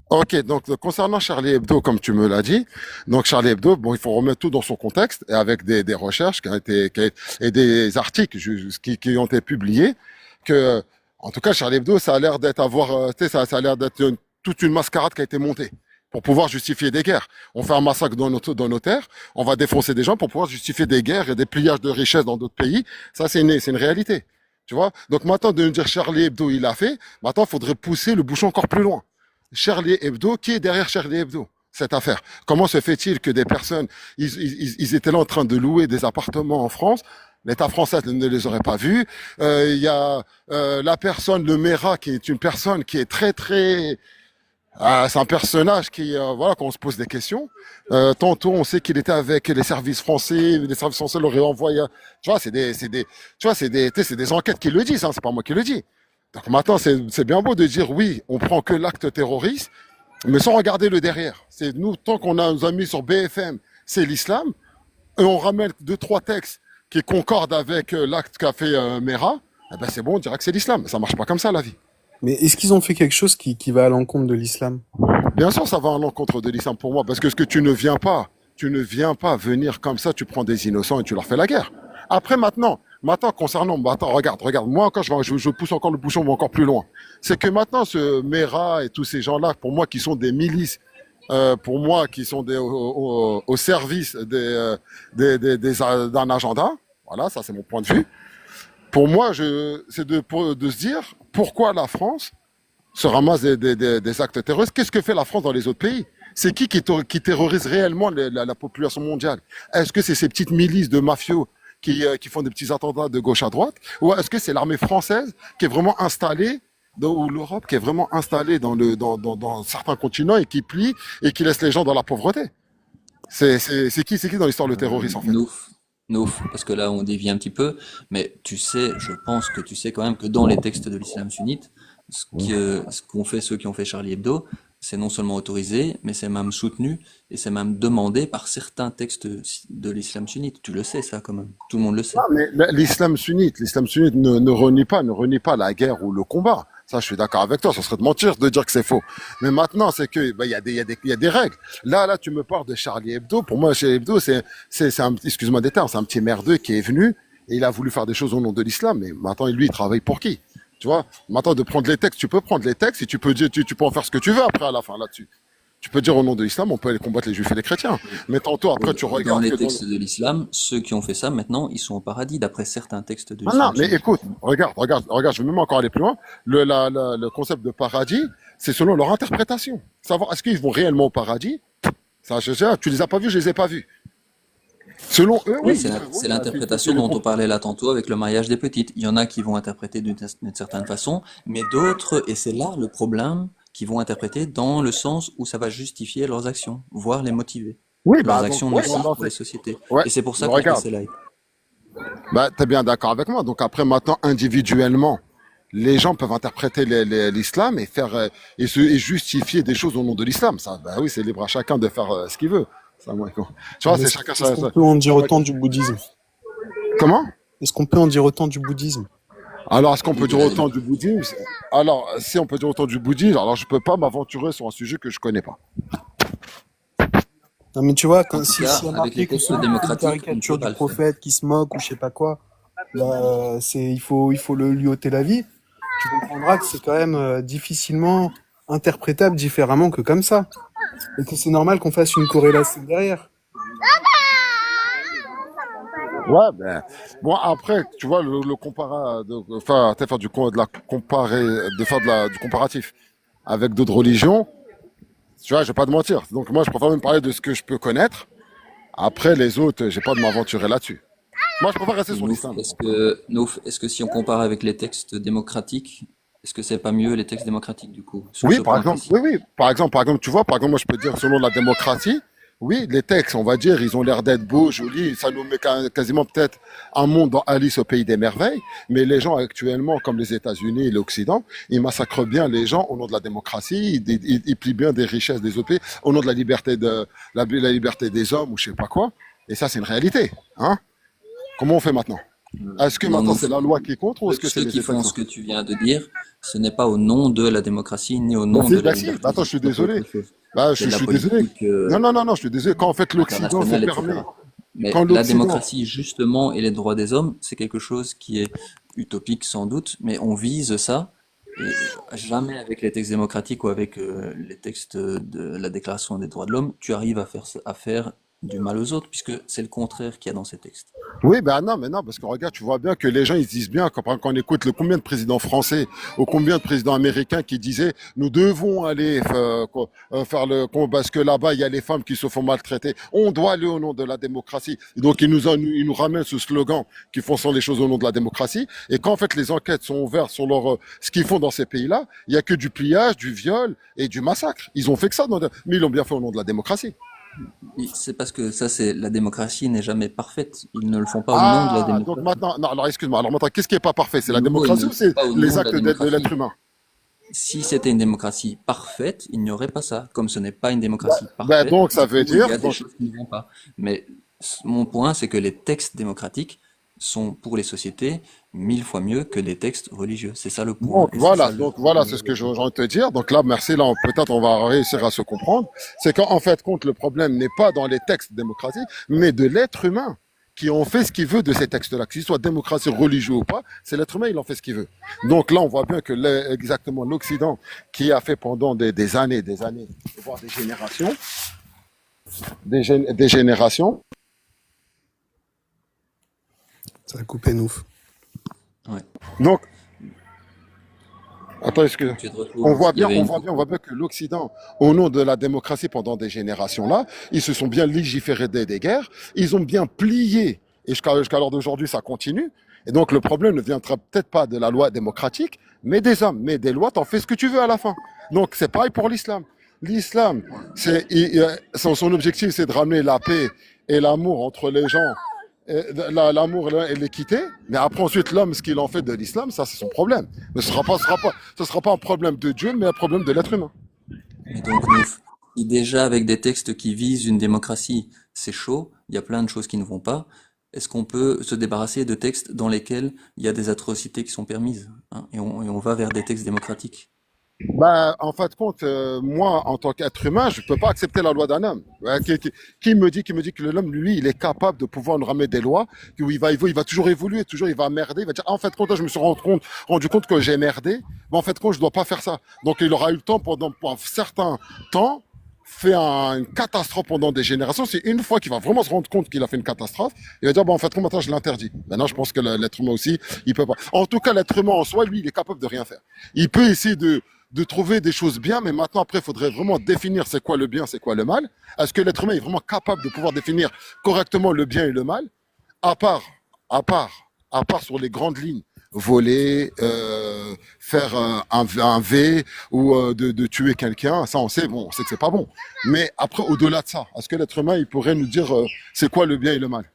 Ok, donc concernant Charlie Hebdo, comme tu me l'as dit, donc Charlie Hebdo, bon, il faut remettre tout dans son contexte et avec des recherches et des articles qui ont été publiés, que, en tout cas, Charlie Hebdo, ça a l'air d'être toute une mascarade qui a été montée. pour pouvoir justifier des guerres. On fait un massacre dans nos terres, on va défoncer des gens pour pouvoir justifier des guerres et des pillages de richesses dans d'autres pays. Ça, c'est une réalité. Tu vois? Donc maintenant, de nous dire Charlie Hebdo, il a fait, maintenant, il faudrait pousser le bouchon encore plus loin. Charlie Hebdo, qui est derrière Charlie Hebdo? Cette affaire. Comment se fait-il que des personnes, ils étaient là en train de louer des appartements en France, l'État français ne les aurait pas vus. Il y a la personne, le Mera, qui est une personne qui est très très c'est un personnage qui, voilà, quand on se pose des questions, tantôt on sait qu'il était avec les services français l'auraient envoyé. Tu vois, tu vois, c'est des enquêtes qui le disent, hein, c'est pas moi qui le dis. Donc maintenant, c'est bien beau de dire oui, on prend que l'acte terroriste, mais sans regarder le derrière. C'est nous, tant qu'on a nos amis sur BFM, c'est l'islam, et on ramène deux, trois textes qui concordent avec l'acte qu'a fait Mera, eh ben c'est bon, on dirait que c'est l'islam. Ça marche pas comme ça, la vie. Mais est-ce qu'ils ont fait quelque chose qui va à l'encontre de l'islam? Bien sûr, ça va à l'encontre de l'islam pour moi, parce que ce que tu ne viens pas venir comme ça, tu prends des innocents et tu leur fais la guerre. Après, maintenant, concernant, regarde, moi encore, je pousse encore le bouchon encore plus loin. C'est que maintenant, ce Mera et tous ces gens-là, pour moi, qui sont des milices, pour moi, qui sont au service d'un agenda, voilà, ça c'est mon point de vue. Pour moi, c'est de se dire pourquoi la France se ramasse des actes terroristes. Qu'est-ce que fait la France dans les autres pays? C'est qui terrorise réellement la population mondiale? Est-ce que c'est ces petites milices de mafieux qui font des petits attentats de gauche à droite? Ou est-ce que c'est l'armée française qui est vraiment installée, ou l'Europe qui est vraiment installée dans certains continents et qui plie et qui laisse les gens dans la pauvreté? C'est qui dans l'histoire le terroriste en fait? Nouf, parce que là on dévie un petit peu, mais tu sais, je pense que tu sais quand même que dans les textes de l'islam sunnite, ce qu'ont fait ceux qui ont fait Charlie Hebdo, c'est non seulement autorisé, mais c'est même soutenu et c'est même demandé par certains textes de l'islam sunnite. Tu le sais ça quand même, tout le monde le sait. Ah, mais l'islam sunnite ne renie pas la guerre ou le combat. Ça, je suis d'accord avec toi. Ça serait de mentir de dire que c'est faux. Mais maintenant, c'est que, il y a des règles. Là, tu me parles de Charlie Hebdo. Pour moi, Charlie Hebdo, excuse-moi des termes, c'est un petit merdeux qui est venu et il a voulu faire des choses au nom de l'islam. Mais maintenant, lui, il travaille pour qui? Tu vois? Maintenant, de prendre les textes, tu peux prendre les textes et tu peux dire, tu peux en faire ce que tu veux après à la fin là-dessus. Tu peux dire au nom de l'islam, on peut aller combattre les juifs et les chrétiens. Mais tantôt, après, tu Dans regardes les que textes de l'islam, ceux qui ont fait ça, maintenant, ils sont au paradis, d'après certains textes de Ah non, l'islam mais sunnite. écoute, regarde, je vais même encore aller plus loin. Le concept de paradis, c'est selon leur interprétation. Savoir est-ce qu'ils vont réellement au paradis, ça, tu les as pas vus, je les ai pas vus. Selon eux, Oui, oui. c'est l'interprétation dont on parlait là tantôt avec le mariage des petites. Il y en a qui vont interpréter d'une certaine façon, mais d'autres, et c'est là le problème, qui vont interpréter dans le sens où ça va justifier leurs actions, voire les motiver. Oui, Leurs bah donc, actions ouais, nocives non, pour les sociétés. ouais, Et c'est pour ça qu'on fait regarde, ces lives. bah t'es bien d'accord avec moi. Donc après, maintenant, individuellement, les gens peuvent interpréter l'islam et faire et justifier des choses au nom de l'islam. Ça, bah oui, c'est libre à chacun de faire ce qu'il veut. Ça, moi, quoi. Tu vois, Mais c'est chacun est-ce qu'on ça. peut en dire Ouais. autant du bouddhisme? Comment? Est-ce qu'on peut en dire autant du bouddhisme? Alors, est-ce qu'on peut Oui, de dire la autant du bouddhisme? Alors, si on peut dire autant du bouddhisme, alors je peux pas m'aventurer sur un sujet que je connais pas. Non, mais tu vois, En tout cas, s'il y a avec les marqué que textes celui qui fait une démocratiques, on ne caricature peut du pas le faire. prophète qui se moque ou je sais pas quoi, là, il faut lui ôter la vie, tu comprendras que c'est quand même difficilement interprétable différemment que comme ça. Et que c'est normal qu'on fasse une corrélation derrière. Ouais, ben, bon, après, tu vois, le comparat, enfin, faire de la comparer, de faire du comparatif avec d'autres religions, tu vois, je vais pas te mentir. Donc, moi, je préfère même parler de ce que je peux connaître. Après, les autres, j'ai pas de m'aventurer là-dessus. Moi, je préfère rester Et sur l'islam. Est-ce que si on compare avec les textes démocratiques, est-ce que c'est pas mieux les textes démocratiques du coup, sur Oui, ce par point exemple, précis? oui. Par exemple, tu vois, par exemple, moi, je peux dire, selon la démocratie, oui, les textes, on va dire, ils ont l'air d'être beaux, jolis, ça nous met quasiment peut-être un monde dans Alice au pays des merveilles, mais les gens actuellement, comme les États-Unis et l'Occident, ils massacrent bien les gens au nom de la démocratie, ils plient bien des richesses des autres pays, au nom de la liberté la liberté des hommes ou je sais pas quoi. Et ça, c'est une réalité, hein. Comment on fait maintenant? Est-ce que Non, maintenant non. c'est la loi qui compte ou est-ce que c'est Ceux les qui États qui font ce comptent? que tu viens de dire, ce n'est pas au nom de la démocratie ni au Bah nom si, de la bah si, liberté. bah attends, je suis C'est désolé. autre chose. Bah, C'est de je la suis désolé. politique Non, je suis désolé. Quand en fait l'Occident se internationale, permet, etc. Mais quand la l'Occident, démocratie, justement, et les droits des hommes, c'est quelque chose qui est utopique sans doute, mais on vise ça. Et jamais avec les textes démocratiques ou avec les textes de la Déclaration des droits de l'homme, tu arrives à faire du mal aux autres, puisque c'est le contraire qu'il y a dans ces textes. Oui, ben non, mais non, parce que regarde, tu vois bien que les gens, ils se disent bien, quand on écoute combien de présidents français ou combien de présidents américains qui disaient, nous devons aller faire parce que là-bas, il y a les femmes qui se font maltraiter. On doit aller au nom de la démocratie. Et donc, ils nous ramènent ce slogan qui font les choses au nom de la démocratie. Et quand, en fait, les enquêtes sont ouvertes sur ce qu'ils font dans ces pays-là, il y a que du pliage, du viol et du massacre. Ils ont fait que ça, mais ils l'ont bien fait au nom de la démocratie. C'est parce que ça, c'est la démocratie n'est jamais parfaite. Ils ne le font pas au nom de la Ah, donc démocratie. maintenant, non, alors excuse-moi, alors maintenant, qu'est-ce qui est pas parfait? C'est De la nouveau, ils ne démocratie le ou font c'est pas au les nom de la actes de l'être démocratie. humain? Si c'était une démocratie parfaite, il n'y aurait pas ça. Comme ce n'est pas une Bah, démocratie bah, parfaite, donc ça du veut coup, il y dire, a des donc, choses qui ne vont pas. Mais mon point, c'est que les textes démocratiques sont pour les sociétés 1000 fois mieux que les textes religieux. C'est ça le point. Et c'est ça donc voilà, c'est ce que j'ai envie de te dire. Donc là, merci, là, peut-être on va réussir à se comprendre. C'est qu'en fait, compte, le problème n'est pas dans les textes démocratiques, mais de l'être humain qui en fait ce qu'il veut de ces textes-là, que ce soit démocratie, religieux ou pas, c'est l'être humain, il en fait ce qu'il veut. Donc là, on voit bien que exactement l'Occident, qui a fait pendant des années, voire des générations, des générations. Ça a coupé, Nouf. Ouais. Donc, attends, excuse. Tu es de retour. Il y avait une... On voit bien que l'Occident, au nom de la démocratie pendant des générations là, ils se sont bien légiférés des guerres, ils ont bien plié, et jusqu'à l'heure d'aujourd'hui, ça continue. Et donc, le problème ne viendra peut-être pas de la loi démocratique, mais des hommes, mais des lois, t'en fais ce que tu veux à la fin. Donc, c'est pareil pour l'islam. L'islam, son objectif, c'est de ramener la paix et l'amour entre les gens, l'amour et l'équité, mais après ensuite l'homme, ce qu'il en fait de l'islam, ça c'est son problème. Mais ce sera pas un problème de Dieu, mais un problème de l'être humain. Et donc, si déjà avec des textes qui visent une démocratie, c'est chaud, il y a plein de choses qui ne vont pas, est-ce qu'on peut se débarrasser de textes dans lesquels il y a des atrocités qui sont permises, hein, et on va vers des textes démocratiques? Bah, en fin de compte, moi, en tant qu'être humain, je peux pas accepter la loi d'un homme. Ouais, qui me dit que l'homme, lui, il est capable de pouvoir nous ramener des lois, où il va toujours évoluer, toujours il va merder, il va dire, ah, en fait, compte, là, je me suis rendu compte que j'ai merdé, mais en fait, compte, je dois pas faire ça. Donc, il aura eu le temps pour un certain temps, fait une catastrophe pendant des générations. C'est une fois qu'il va vraiment se rendre compte qu'il a fait une catastrophe, il va dire, bon, en fait, maintenant, je l'interdis. Maintenant, je pense que l'être humain aussi, il peut pas. En tout cas, l'être humain en soi, lui, il est capable de rien faire. Il peut essayer de trouver des choses bien, mais maintenant, après, il faudrait vraiment définir c'est quoi le bien, c'est quoi le mal. Est-ce que l'être humain est vraiment capable de pouvoir définir correctement le bien et le mal, à part, à part, à part sur les grandes lignes, voler, faire un V ou de tuer quelqu'un, ça on sait, bon, on sait que c'est pas bon. Mais après, au-delà de ça, est-ce que l'être humain, il pourrait nous dire c'est quoi le bien et le mal?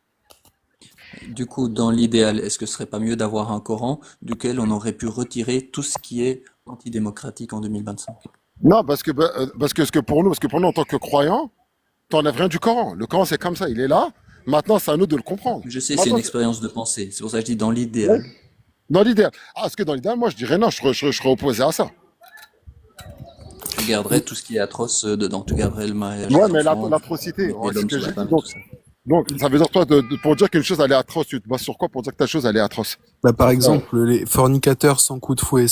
Du coup, dans l'idéal, est-ce que ce serait pas mieux d'avoir un Coran duquel on aurait pu retirer tout ce qui est antidémocratique en 2025? Non, parce que pour nous, en tant que croyants, t'enlèves rien du Coran. Le Coran, c'est comme ça, il est là. Maintenant, c'est à nous de le comprendre. Je sais, c'est une Maintenant, expérience de pensée. C'est pour ça que je dis dans l'idéal. dans l'idéal. Ah, est-ce que dans l'idéal, moi, je dirais non, je serais opposé à ça. Tu garderais tout ce qui est atroce dedans. Tu garderais le mariage Ouais, des mais enfants, l'atrocité, et c'est ce l'homme que sur la j'ai dit. femme et tout ça. Donc, ça veut dire, toi, pour dire qu'une chose, elle est atroce, tu te bases sur quoi pour dire que ta chose, elle est atroce? Bah, par Euh, exemple, les fornicateurs sans coup de fouet,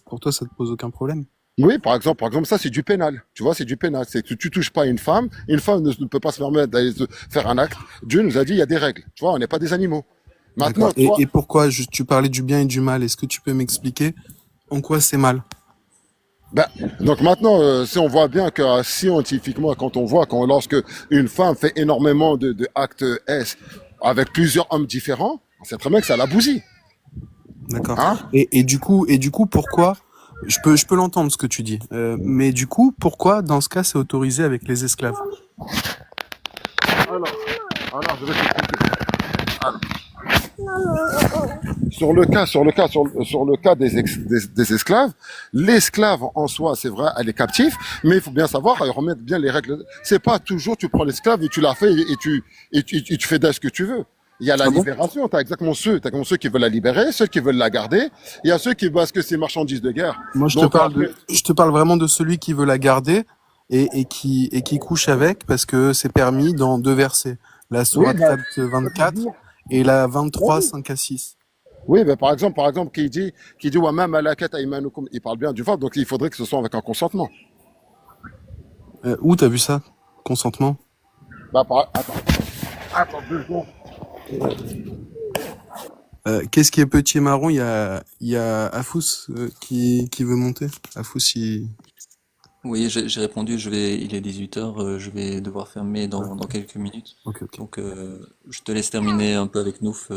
pour toi, ça te pose aucun problème? oui, par exemple, ça, c'est du pénal. Tu vois, c'est du pénal. C'est que tu touches pas une femme. Une femme ne peut pas se permettre d'aller faire un acte. Dieu nous a dit, il y a des règles. Tu vois, on n'est pas des animaux. D'accord. Maintenant, toi, Et pourquoi, tu parlais du bien et du mal, est-ce que tu peux m'expliquer en quoi c'est mal? ben, donc maintenant, si on voit bien que scientifiquement, lorsque une femme fait énormément de actes S avec plusieurs hommes différents, on sait très bien que ça la bousille. D'accord. Hein? Et du coup, pourquoi, je peux l'entendre ce que tu dis, mais du coup, pourquoi, dans ce cas, c'est autorisé avec les esclaves? Alors, je vais t'expliquer. Alors, sur le cas des esclaves, l'esclave en soi, c'est vrai, elle est captive, mais il faut bien savoir, remettre bien les règles. C'est pas toujours tu prends l'esclave et tu la fais et tu fais d'elle ce que tu veux. Il y a la Ah bon? libération, t'as exactement ceux qui veulent la libérer, ceux qui veulent la garder. Il y a ceux qui, parce que c'est marchandise de guerre. Moi, Donc après, je te parle vraiment de celui qui veut la garder et qui couche avec parce que c'est permis dans deux versets. La oui, sourate bah, 4, 24 et la 23, 5 à 6. Oui, mais par exemple, qui dit, ouais, même à la quête, il parle bien du vote, donc il faudrait que ce soit avec un consentement. Où t'as vu ça? Consentement? Attends, attends 2 secondes. Qu'est-ce qui est petit et marron? Il y a Afous qui veut monter. Afous, Oui, j'ai répondu, il est 18 h, je vais devoir fermer ouais, dans quelques minutes. ok, ok. Donc, je te laisse terminer un peu avec Nouf,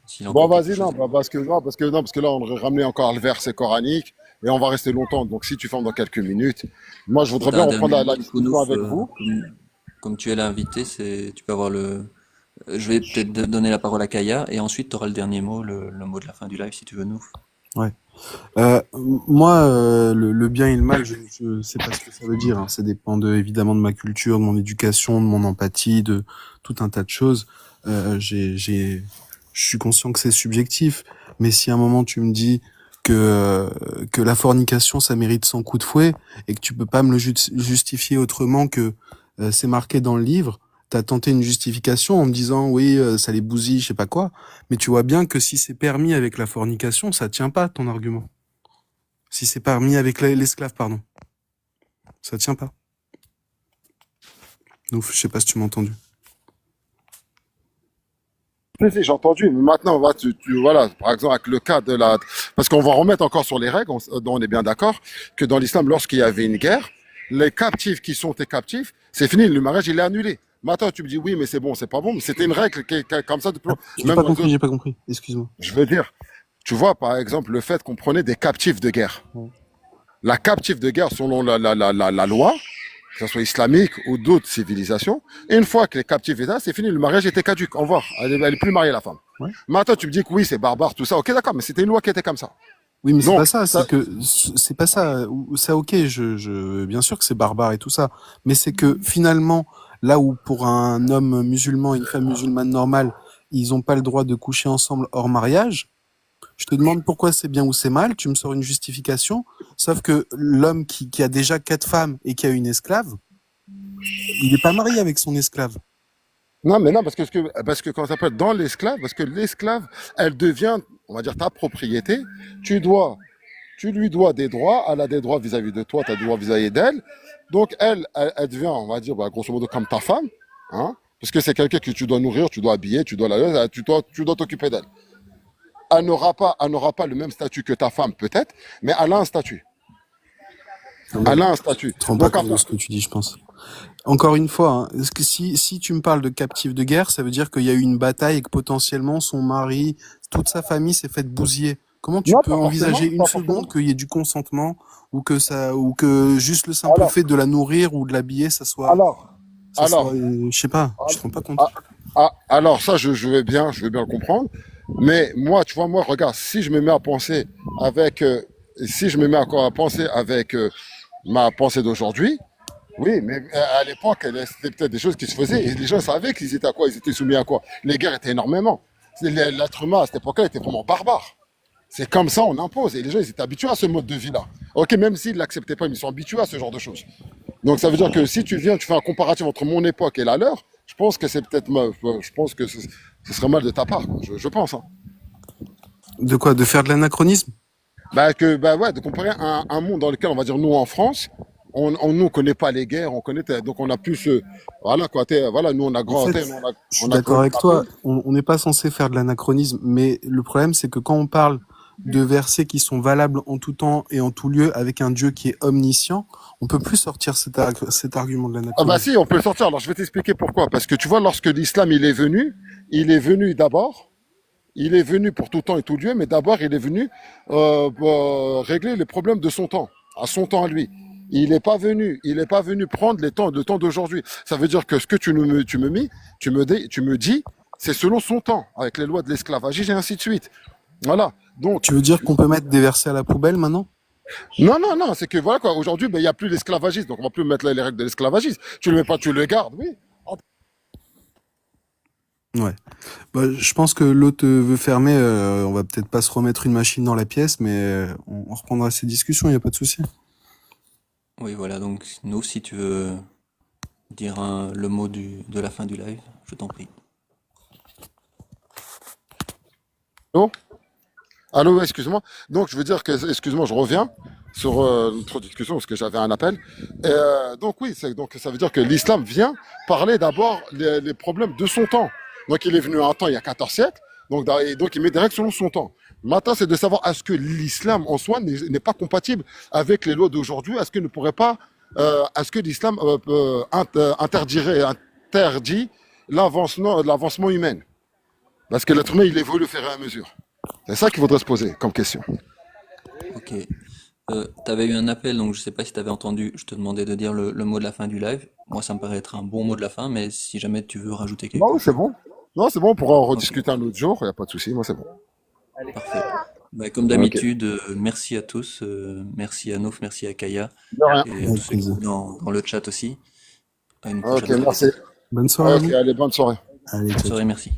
s'il a Bon, encore quelque vas-y, chose non, à dire. parce que là, on aurait ramené encore le verset coranique et on va rester longtemps. Donc, si tu fermes dans quelques minutes, moi, je voudrais T'as bien un reprendre dernier la mot, du coup, discussion Nouf, avec vous. comme tu es l'invité, tu peux avoir je vais peut-être donner la parole à Kaya, et ensuite tu auras le dernier mot, le mot de la fin du live, si tu veux, Nouf. Ouais. Moi, le bien et le mal, je sais pas ce que ça veut dire, hein. Ça dépend évidemment de ma culture, de mon éducation, de mon empathie, de tout un tas de choses. Je suis conscient que c'est subjectif, mais si à un moment tu me dis que la fornication, ça mérite 100 coups de fouet et que tu peux pas me le justifier autrement que c'est marqué dans le livre, t'as tenté une justification en me disant oui, ça les bousille, je sais pas quoi, mais tu vois bien que si c'est permis avec la fornication, ça tient pas ton argument. Si c'est pas mis avec l'esclave, pardon. Ça tient pas. Donc, je sais pas si tu m'as entendu. Si, j'ai entendu, mais maintenant, voilà, par exemple, avec le cas de la. Parce qu'on va remettre encore sur les règles, on est bien d'accord, que dans l'islam, lorsqu'il y avait une guerre, les captifs qui sont tes captifs, c'est fini, le mariage, il est annulé. Maintenant, tu me dis, oui, mais c'est bon, c'est pas bon, mais c'était une règle comme ça, Ah, même dans les autres. j'ai pas compris. Excuse-moi. Je veux dire, tu vois, par exemple, le fait qu'on prenait des captifs de guerre. Ouais. La captive de guerre, selon la loi, que ce soit islamique ou d'autres civilisations, une fois que les captifs étaient là, c'est fini, le mariage était caduque. Au revoir. Elle est plus mariée, la femme. Ouais. Maintenant, tu me dis que oui, c'est barbare, tout ça. Ok, d'accord, mais c'était une loi qui était comme ça. Oui, mais c'est pas Donc, ça. ça, C'est pas ça. Ça, ok. Bien sûr que c'est barbare et tout ça. Mais c'est que finalement, là où pour un homme musulman et une femme musulmane normale, ils ont pas le droit de coucher ensemble hors mariage. Je te demande pourquoi c'est bien ou c'est mal. Tu me sors une justification. Sauf que l'homme qui a déjà 4 femmes et qui a une esclave, il n'est pas marié avec son esclave. non, mais non, parce que quand ça s'appelle dans l'esclave, parce que l'esclave, elle devient, on va dire, ta propriété. Tu dois, tu lui dois des droits, elle a des droits vis-à-vis de toi, tu as des droits vis-à-vis d'elle. Donc, elle devient, on va dire, bah, grosso modo, comme ta femme, hein, parce que c'est quelqu'un que tu dois nourrir, tu dois habiller, tu dois t'occuper d'elle. Elle n'aura pas le même statut que ta femme, peut-être, mais elle a un statut. Elle a un statut. Tu te rends pas Donc, compte de ce que tu dis, je pense. Encore une fois, hein, est-ce que si tu me parles de captif de guerre, ça veut dire qu'il y a eu une bataille et que potentiellement son mari, toute sa famille s'est faite bousiller. Comment tu non, peux envisager une pas seconde forcément. qu'il y ait du consentement ou que juste le simple Alors, fait de la nourrir ou de l'habiller, alors, alors, je sais pas, tu te rends pas compte. ah, alors ça, je veux bien le comprendre. Mais moi, tu vois, moi, regarde, si je me mets à penser avec, si je me mets à penser avec ma pensée d'aujourd'hui, oui, mais à l'époque, c'était peut-être des choses qui se faisaient et les gens savaient qu'ils étaient à quoi, ils étaient soumis à quoi. Les guerres étaient énormément. L'être humain à cette époque-là était vraiment barbare. C'est comme ça, on impose. Et les gens, ils étaient habitués à ce mode de vie-là. Ok, même s'ils ne l'acceptaient pas, mais ils sont habitués à ce genre de choses. Donc ça veut dire que si tu viens, tu fais un comparatif entre mon époque et la leur, je pense que c'est peut-être je pense que ce serait mal de ta part, quoi. Je pense. Hein. De quoi? De faire de l'anachronisme? Bah ouais, de comparer un monde dans lequel on va dire nous en France, nous on connaît pas les guerres, on connaît donc on a plus voilà quoi, voilà nous on a En grand, fait, nous je suis on a d'accord connu avec la toi. paix. On n'est pas censé faire de l'anachronisme, mais le problème, c'est que quand on parle de versets qui sont valables en tout temps et en tout lieu avec un Dieu qui est omniscient, on peut plus sortir cet argument de Ah bah l'anachronisme. si, on peut le sortir. Alors je vais t'expliquer pourquoi. Parce que tu vois, lorsque l'islam il est venu d'abord. Il est venu pour tout temps et tout lieu, mais d'abord, il est venu régler les problèmes de son temps, à son temps à lui. Il n'est pas venu prendre le temps d'aujourd'hui. Ça veut dire que ce que tu me dis, c'est selon son temps, avec les lois de l'esclavagisme et ainsi de suite. Voilà. Donc, Tu veux dire qu'on peut mettre des versets à la poubelle maintenant? non, c'est que voilà quoi. Aujourd'hui, ben, il n'y a plus l'esclavagisme, donc on va plus mettre les règles de l'esclavagisme. Tu le mets pas, tu le gardes, oui. Ouais. Bah, je pense que l'autre veut fermer. On va peut-être pas se remettre une machine dans la pièce, mais on reprendra ces discussions, il n'y a pas de souci. Oui, voilà, donc Nouf, si tu veux dire le mot de la fin du live, je t'en prie. Non Allô, excuse-moi. Donc, je veux dire que, excuse-moi, je reviens sur notre discussion parce que j'avais un appel. Donc, oui, donc, ça veut dire que l'islam vient parler d'abord les problèmes de son temps. Donc, il est venu un temps, il y a 14 siècles. Donc, il met des règles selon son temps. Maintenant, c'est de savoir est-ce que l'islam en soi n'est pas compatible avec les lois d'aujourd'hui. Est-ce que ne pourrait pas, est-ce que l'islam interdit l'avancement humain? Parce que l'être humain, il évolue au fur et à mesure. C'est ça qu'il faudrait se poser comme question. Ok. T'avais eu un appel, donc je sais pas si t'avais entendu. Je te demandais de dire le mot de la fin du live. Moi, ça me paraît être un bon mot de la fin, mais si jamais tu veux rajouter quelque Non, c'est chose. bon. Non, c'est bon, on pourra en Ok, rediscuter un autre jour, il n'y a pas de souci, moi c'est bon. parfait. Bah, comme Ok. d'habitude, merci à tous. Merci à Nouf, merci à Kaya De rien. et à tous Avec ceux qui plaisir. sont dans le chat aussi. À une Ok, prochaine fois. merci. Bonne soirée à Ok, vous. allez, bonne soirée. Allez, Bonne ciao, soirée, ciao. merci.